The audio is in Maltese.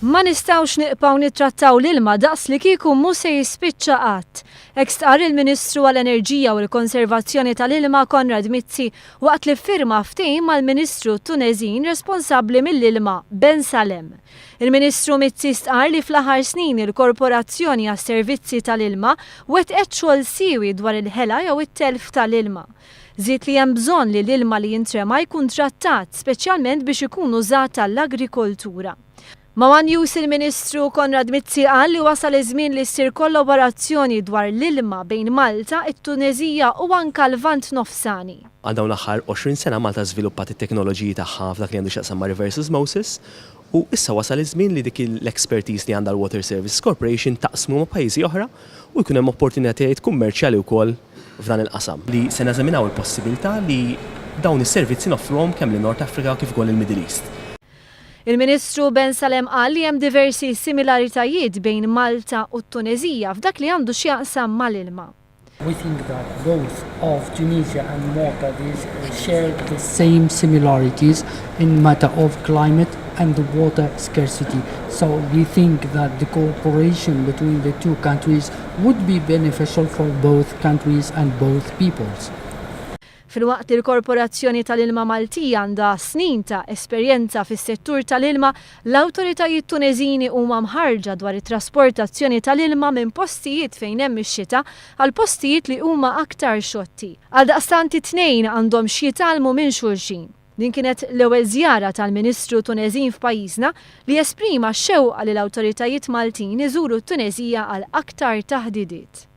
Ma nistawx niqpaw nittrattaw l-ilma daqs li kieku mhux se jispiċċa qatt. Hekk stqarr il-Ministru għall-Enerġija u l-Konservazzjoni tal-Ilma Konrad Mizzi waqt li ffirma ftehim mal-Ministru Tuneżin responsabbli mill-ilma Ben Salem. Il-Ministru Mizzi stqarr li fl-aħħar snin il-Korporazzjoni għas-Servizzi tal-Ilma wettqet xogħol siewi dwar il-ħela jew it-telf tal-ilma. Żied li hemm bżonn li l-ilma li jintrema jkun trattat speċjalment biex ikun użat tal-agrikoltura. Ma' News il-Ministru Konrad Mizzi qal li wasal iż-żmien li ssir kollaborazzjoni dwar l-ilma bejn Malta, it-Tuneżija u anke l-Lvant Nofsani. Għal dawn l-aħħar 20 sena Malta żviluppat it-teknoloġiji tagħha f'dak li għandu x'jaqsam ma' reverse osmosis u issa wasal iż-żmien li dik l-expertise li għandha l-Water Services Corporation taqsmu ma' pajjiżi oħra u jkun hemm opportunitajiet kummerċjali wkoll f'dan il-qasam. Li se neżaminaw il-possibilità li dawn is-servizzi noffruhom kemm lin North Africa kif ukoll il-Middle East. Il-Ministru Ben Salem qal li hemm diversi similaritajiet bejn Malta u t-Tuneżija f'dak li għandu x'jaqsam mal-ilma. We think that both of Tunisia and Malta share the same similarities in matter of climate and the water scarcity. So we think that the cooperation between the two countries would be beneficial for both countries and both peoples. Filwaqt il-Korporazzjoni tal-Ilma Maltija għandha snin ta' esperjenza fis-settur tal-ilma, l-awtoritajiet Tuneżini huma mħarġa dwar it-trasportazzjoni tal-ilma minn postijiet fejn hemm ix-xita għal postijiet li huma aktar xotti. Għaldaqstant it-tnejn għandhom x'jitalmu minn xulxin. Din kienet l-ewwel żjara tal-Ministru Tuneżin f'pajjiżna li esprima x-xewqa li l-awtoritajiet Maltin iżuru t-Tuneżija għal aktar taħdidiet.